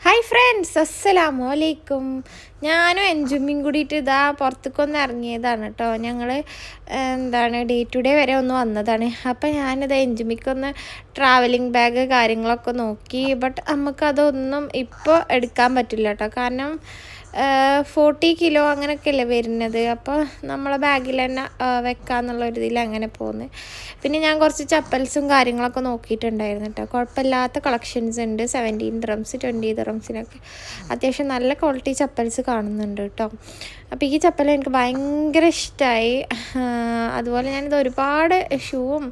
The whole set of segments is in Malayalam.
ഹായ് ഫ്രണ്ട്സ്, അസ്സലാമു അലൈക്കും. ഞാനും എൻജുമ്മിയും കൂടിയിട്ട് ഇതാ പുറത്തേക്കൊന്ന് ഇറങ്ങിയതാണ് കേട്ടോ. ഞങ്ങൾ ഡേ ടു ഡേ വരെ ഒന്ന് വന്നതാണ്. അപ്പം ഞാനിത് എൻജുമ്മിക്കൊന്ന് ട്രാവലിംഗ് ബാഗ് കാര്യങ്ങളൊക്കെ നോക്കി. ബട്ട് നമുക്കതൊന്നും ഇപ്പോൾ എടുക്കാൻ പറ്റില്ല കേട്ടോ. കാരണം 40 കിലോ അങ്ങനെയൊക്കെയല്ലേ വരുന്നത്. അപ്പോൾ നമ്മളെ ബാഗിൽ തന്നെ വെക്കാമെന്നുള്ളൊരു ഇതിൽ അങ്ങനെ പോകുന്നത്. പിന്നെ ഞാൻ കുറച്ച് ചപ്പൽസും കാര്യങ്ങളൊക്കെ നോക്കിയിട്ടുണ്ടായിരുന്നു കേട്ടോ. കുഴപ്പമില്ലാത്ത കളക്ഷൻസ് ഉണ്ട്. 17 ദിറംസ് 20 ദിറംസിനൊക്കെ അത്യാവശ്യം നല്ല ക്വാളിറ്റി ചപ്പൽസ് കാണുന്നുണ്ട് കേട്ടോ. അപ്പോൾ ഈ ചപ്പൽ എനിക്ക് ഭയങ്കര ഇഷ്ടമായി. അതുപോലെ ഞാനിത് ഒരുപാട് ഷൂവും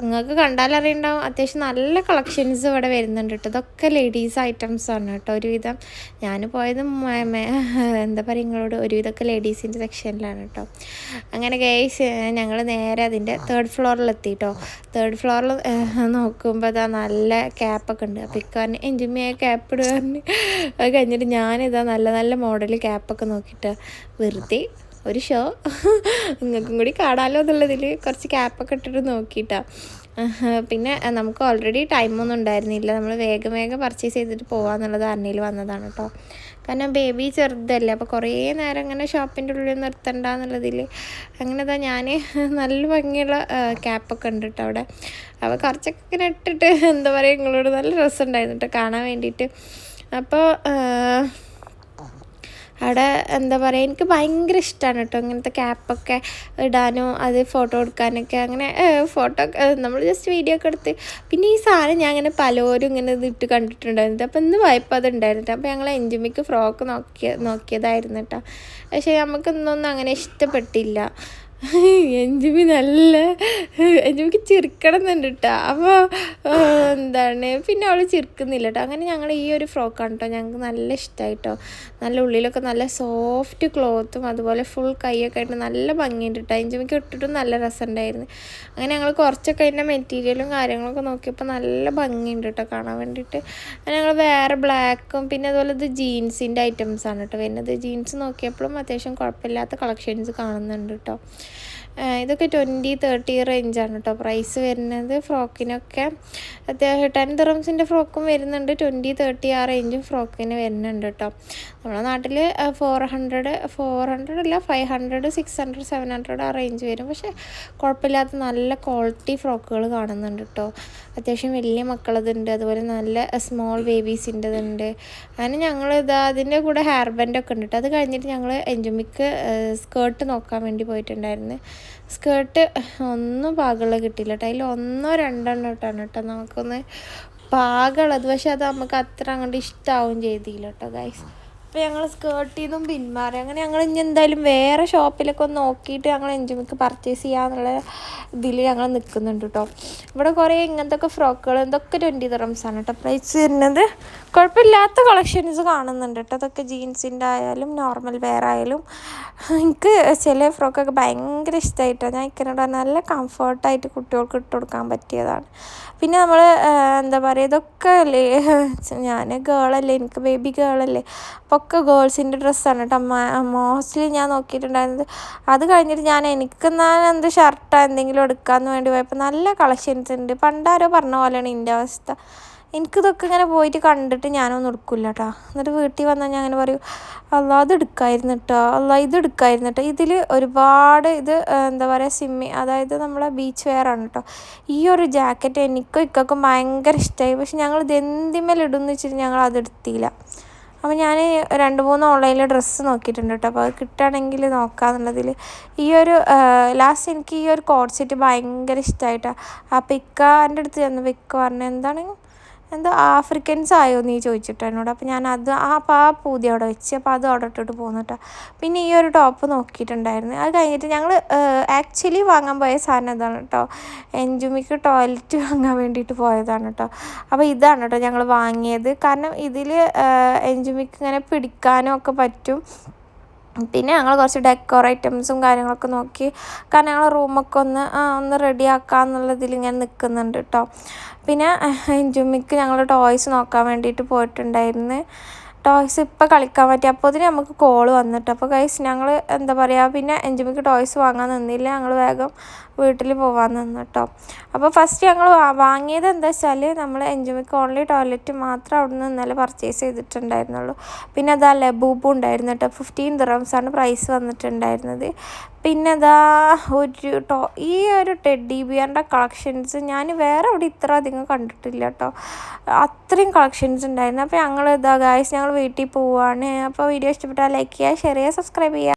നിങ്ങൾക്ക് കണ്ടാലറിയുണ്ടാവും, അത്യാവശ്യം നല്ല കളക്ഷൻസ് ഇവിടെ വരുന്നുണ്ട് കേട്ടോ. ഇതൊക്കെ ലേഡീസ് ഐറ്റംസ് ആണ് കേട്ടോ. ഒരുവിധം ഞാൻ പോയത് എന്താ പറയുക, നിങ്ങളോട് ഒരുവിധമൊക്കെ ലേഡീസിൻ്റെ സെക്ഷനിലാണ് കേട്ടോ. അങ്ങനെ ഗൈസ് ഞങ്ങൾ നേരെ അതിൻ്റെ 3rd ഫ്ലോറിലെത്തി കേട്ടോ. 3rd ഫ്ലോറിൽ നോക്കുമ്പോൾ അതാ നല്ല ക്യാപ്പൊക്കെ ഉണ്ട്. അപ്പോൾ ഇക്കാരന് എൻജിമ്മയെ ക്യാപ്പ് ഇടുകാരന് അത് കഴിഞ്ഞിട്ട് ഞാനിതാ നല്ല നല്ല മോഡൽ ക്യാപ്പൊക്കെ നോക്കിയിട്ട് വെറുതെ ഒരു ഷോ നിങ്ങൾക്കും കൂടി കാണാമല്ലോ എന്നുള്ളതിൽ കുറച്ച് ക്യാപ്പൊക്കെ ഇട്ടിട്ട് നോക്കിയിട്ടാണ്. പിന്നെ നമുക്ക് ഓൾറെഡി ടൈമൊന്നും ഉണ്ടായിരുന്നില്ല. നമ്മൾ വേഗം പർച്ചേസ് ചെയ്തിട്ട് പോകാമെന്നുള്ളത് അറിഞ്ഞിൽ വന്നതാണ് കേട്ടോ. കാരണം ബേബി ചെറുതല്ലേ, അപ്പോൾ കുറേ നേരം ഇങ്ങനെ ഷോപ്പിൻ്റെ ഉള്ളിൽ നിർത്തണ്ട എന്നുള്ളതിൽ അങ്ങനെ ഞാൻ നല്ല ഭംഗിയുള്ള ക്യാപ്പൊക്കെ ഉണ്ട് കേട്ടോ അവിടെ. അപ്പോൾ കുറച്ചൊക്കെ ഇങ്ങനെ ഇട്ടിട്ട് എന്താ പറയുക, നിങ്ങളോട് നല്ല രസമുണ്ടായിരുന്നു കേട്ടോ കാണാൻ വേണ്ടിയിട്ട്. അപ്പോൾ അവിടെ എന്താ പറയുക, എനിക്ക് ഭയങ്കര ഇഷ്ടമാണ് കേട്ടോ ഇങ്ങനത്തെ ക്യാപ്പൊക്കെ ഇടാനും അത് ഫോട്ടോ എടുക്കാനൊക്കെ. അങ്ങനെ ഫോട്ടോ നമ്മൾ ജസ്റ്റ് വീഡിയോ ഒക്കെ എടുത്ത്, പിന്നെ ഈ സാധനം ഞാൻ ഇങ്ങനെ പലരും ഇങ്ങനെ ഇതിട്ട് കണ്ടിട്ടുണ്ടായിരുന്നു. അപ്പോൾ ഇന്ന് വായ്പ അതുണ്ടായിരുന്നു. അപ്പോൾ ഞങ്ങൾ എൻജുമിക്ക് ഫ്രോക്ക് നോക്കിയതായിരുന്നു കേട്ടോ. പക്ഷേ നമുക്കൊന്നും അങ്ങനെ ഇഷ്ടപ്പെട്ടില്ല. എൻജുമിക്ക് ചിരിക്കണം എന്നുണ്ട് കേട്ടോ. അപ്പോൾ പിന്നെ അവൾ ചിരിക്കുന്നില്ല കേട്ടോ. അങ്ങനെ ഞങ്ങൾ ഈ ഒരു ഫ്രോക്കാണ് കേട്ടോ ഞങ്ങൾക്ക് നല്ല ഇഷ്ടമായി കേട്ടോ. നല്ല ഉള്ളിലൊക്കെ നല്ല സോഫ്റ്റ് ക്ലോത്തും അതുപോലെ ഫുൾ കൈയൊക്കെ ആയിട്ട് നല്ല ഭംഗിയുണ്ട് കേട്ടോ. എൻജുമിക്ക് ഇട്ടിട്ടും നല്ല രസമുണ്ടായിരുന്നു. അങ്ങനെ ഞങ്ങൾ കുറച്ചൊക്കെ അതിൻ്റെ മെറ്റീരിയലും കാര്യങ്ങളൊക്കെ നോക്കിയപ്പോൾ നല്ല ഭംഗിയുണ്ട് കേട്ടോ കാണാൻ വേണ്ടിയിട്ട്. അങ്ങനെ ഞങ്ങൾ വേറെ ബ്ലാക്കും പിന്നെ അതുപോലെ ഇത് ജീൻസിൻ്റെ ഐറ്റംസാണ് കേട്ടോ വരുന്നത്. ജീൻസ് നോക്കിയപ്പോഴും അത്യാവശ്യം കുഴപ്പമില്ലാത്ത കളക്ഷൻസ് കാണുന്നുണ്ട് കേട്ടോ. ഇതൊക്കെ 20-30 റേഞ്ചാണ് കേട്ടോ പ്രൈസ് വരുന്നത്. ഫ്രോക്കിനൊക്കെ അത്യാവശ്യം 10 ദിറംസിൻ്റെ ഫ്രോക്കും വരുന്നുണ്ട്, 20-30 ആ റേഞ്ചും ഫ്രോക്കിന് വരുന്നുണ്ട് കേട്ടോ. നമ്മുടെ നാട്ടിൽ 400 അല്ല 500 600 700 ആ റേഞ്ച് വരും. പക്ഷേ കുഴപ്പമില്ലാത്ത നല്ല ക്വാളിറ്റി ഫ്രോക്കുകൾ കാണുന്നുണ്ട് കേട്ടോ. അത്യാവശ്യം വലിയ മക്കളതുണ്ട്, അതുപോലെ നല്ല സ്മോൾ ബേബീസിൻ്റെതുണ്ട്. അങ്ങനെ ഞങ്ങൾ അതിൻ്റെ കൂടെ ഹെയർ ബാൻഡൊക്കെ ഉണ്ട് കേട്ടോ. അത് കഴിഞ്ഞിട്ട് ഞങ്ങൾ എൻജുമിക്ക് സ്കേർട്ട് നോക്കാൻ വേണ്ടി പോയിട്ടുണ്ടായിരുന്നു. സ്കേർട്ട് ഒന്നും പാകമുള്ള കിട്ടിയില്ല കേട്ടോ. അതിൽ 1-2 ഇട്ടാണ് കേട്ടോ നമുക്കൊന്ന് പാകമുള്ളത്. പക്ഷെ അത് നമുക്ക് അത്ര അങ്ങോട്ട് ഇഷ്ടമാവും ചെയ്തില്ല കേട്ടോ ഗൈസ്. അപ്പോൾ ഞങ്ങൾ സ്കേർട്ടിൽ നിന്നും പിന്മാറി. അങ്ങനെ ഞങ്ങൾ ഇനി എന്തായാലും വേറെ ഷോപ്പിലൊക്കെ ഒന്ന് നോക്കിയിട്ട് ഞങ്ങൾ എൻജുമിക്ക് പർച്ചേസ് ചെയ്യാന്നുള്ള ഇതിൽ ഞങ്ങൾ നിൽക്കുന്നുണ്ട് കേട്ടോ. ഇവിടെ കുറേ ഇങ്ങനത്തെ ഫ്രോക്കുകൾ ഇതൊക്കെ 20 ദിറംസാണ് കേട്ടോ പ്രൈസ് വരുന്നത്. കുഴപ്പമില്ലാത്ത കളക്ഷൻസ് കാണുന്നുണ്ട് കേട്ടോ. അതൊക്കെ ജീൻസിൻ്റെ ആയാലും നോർമൽ വെയർ ആയാലും എനിക്ക് ചില ഫ്രോക്കൊക്കെ ഭയങ്കര ഇഷ്ടമായിട്ടോ. ഞാൻ ഇക്കനോട് നല്ല കംഫർട്ടായിട്ട് കുട്ടികൾക്ക് ഇട്ട് കൊടുക്കാൻ പറ്റിയതാണ്. പിന്നെ നമ്മൾ എന്താ പറയുക, ഇതൊക്കെ അല്ലേ ഞാൻ ഗേളല്ലേ, എനിക്ക് ബേബി ഗേളല്ലേ, അപ്പോൾ ഒക്കെ ഗേൾസിൻ്റെ ഡ്രസ്സാണ് കേട്ടോ മോസ്റ്റ്ലി ഞാൻ നോക്കിയിട്ടുണ്ടായിരുന്നത്. അത് കഴിഞ്ഞിട്ട് ഞാൻ എന്ത് ഷർട്ടോ എന്തെങ്കിലും എടുക്കാമെന്ന് വേണ്ടി പോയപ്പോൾ നല്ല കളക്ഷൻസ് ഉണ്ട്. പണ്ടാരോ പറഞ്ഞ പോലെയാണ് എൻ്റെ അവസ്ഥ. എനിക്കിതൊക്കെ ഇങ്ങനെ പോയിട്ട് കണ്ടിട്ട് ഞാനൊന്നും എടുക്കില്ല കേട്ടോ. എന്നിട്ട് വീട്ടിൽ വന്നാൽ ഞാൻ അങ്ങനെ പറയും, അത് എടുക്കായിരുന്നു കേട്ടോ, ഇത് എടുക്കായിരുന്നു കേട്ടോ. ഇതിൽ ഒരുപാട് എന്താ പറയുക അതായത് നമ്മളെ ബീച്ച് വെയർ ആണ് കേട്ടോ. ഈ ഒരു ജാക്കറ്റ് എനിക്കും ഇക്കൊക്കെ ഭയങ്കര ഇഷ്ടമായി. പക്ഷെ ഞങ്ങൾ ഇത് എന്തിന്മേലിടുമെന്ന് വെച്ചിട്ട് ഞങ്ങൾ അതെടുത്തില്ല. അപ്പോൾ ഞാൻ 2-3 ഓൺലൈനിൽ ഡ്രസ്സ് നോക്കിയിട്ടുണ്ട് കേട്ടോ. അപ്പോൾ അത് കിട്ടുകയാണെങ്കിൽ നോക്കാമെന്നുള്ളതിൽ ഈ ഒരു ലാസ്റ്റ് എനിക്ക് ഈ ഒരു കോഡ് സെറ്റ് ഭയങ്കര ഇഷ്ടമായിട്ടാണ്. അപ്പോൾ എൻ്റെ അടുത്ത് ചെന്നപ്പോൾ ഇക്ക പറഞ്ഞു എന്തോ ആഫ്രിക്കൻസ് ആയോ നീ ചോദിച്ചിട്ടോ എന്നോട്. അപ്പോൾ ഞാൻ ആ പൂതി അവിടെ വെച്ച് അപ്പോൾ അത് അവിടെ ഇട്ടിട്ട് പോന്നു കേട്ടോ. പിന്നെ ഈ ഒരു ടോപ്പ് നോക്കിയിട്ടുണ്ടായിരുന്നു. അത് കഴിഞ്ഞിട്ട് ഞങ്ങൾ ആക്ച്വലി വാങ്ങാൻ പോയ സാധനം ഇതാണ് കേട്ടോ. എൻജുമിക്ക് ടോയ്ലറ്റ് വാങ്ങാൻ വേണ്ടിയിട്ട് പോയതാണ് കേട്ടോ. അപ്പോൾ ഇതാണ് കേട്ടോ ഞങ്ങൾ വാങ്ങിയത്. കാരണം ഇതിൽ എൻജുമിക്ക് ഇങ്ങനെ പിടിക്കാനും ഒക്കെ പറ്റും. പിന്നെ ഞങ്ങൾ കുറച്ച് ഡെക്കോർ ഐറ്റംസും കാര്യങ്ങളൊക്കെ നോക്കി. കാരണം ഞങ്ങൾ റൂമൊക്കെ ഒന്ന് റെഡിയാക്കാമെന്നുള്ളതിൽ ഇങ്ങനെ നിൽക്കുന്നുണ്ട് കേട്ടോ. പിന്നെ എൻജുമിക്ക് ഞങ്ങൾ ടോയ്സ് നോക്കാൻ വേണ്ടിയിട്ട് പോയിട്ടുണ്ടായിരുന്നു. ടോയ്സ് ഇപ്പോൾ കളിക്കാൻ പറ്റി. അപ്പോൾ അതിന് നമുക്ക് കോൾ വന്നിട്ട്. അപ്പോൾ ഗൈസ് ഞങ്ങൾ എന്താ പറയുക, പിന്നെ എൻജുമിക്ക് ടോയ്സ് വാങ്ങാൻ നിന്നില്ല. ഞങ്ങൾ വേഗം വീട്ടിൽ പോകാൻ നിന്ന് കേട്ടോ. അപ്പോൾ ഫസ്റ്റ് ഞങ്ങൾ വാങ്ങിയത് എന്താ വെച്ചാൽ നമ്മൾ എൻജോയ്ക്ക് ഓൺലി ടോയ്ലറ്റ് മാത്രം അവിടെ നിന്ന് ഇന്നലെ പർച്ചേസ് ചെയ്തിട്ടുണ്ടായിരുന്നുള്ളൂ. പിന്നെ അതാ ലബൂബും ഉണ്ടായിരുന്നു കേട്ടോ. 15 ദിർഹംസാണ് പ്രൈസ് വന്നിട്ടുണ്ടായിരുന്നത്. പിന്നെ അതാ ഈ ഒരു ടെഡ്ഡി ബിയറിൻ്റെ കളക്ഷൻസ് ഞാൻ വേറെ ഇവിടെ ഇത്ര അധികം കണ്ടിട്ടില്ല കേട്ടോ. അത്രയും കളക്ഷൻസ് ഉണ്ടായിരുന്നു. അപ്പോൾ ഞങ്ങൾ ഇതാ ഗായ്സ് ഞങ്ങൾ വീട്ടിൽ പോവുകയാണ്. അപ്പോൾ വീഡിയോ ഇഷ്ടപ്പെട്ടാൽ ലൈക്ക് ചെയ്യുക, ഷെയർ ചെയ്യുക, സബ്സ്ക്രൈബ് ചെയ്യുക.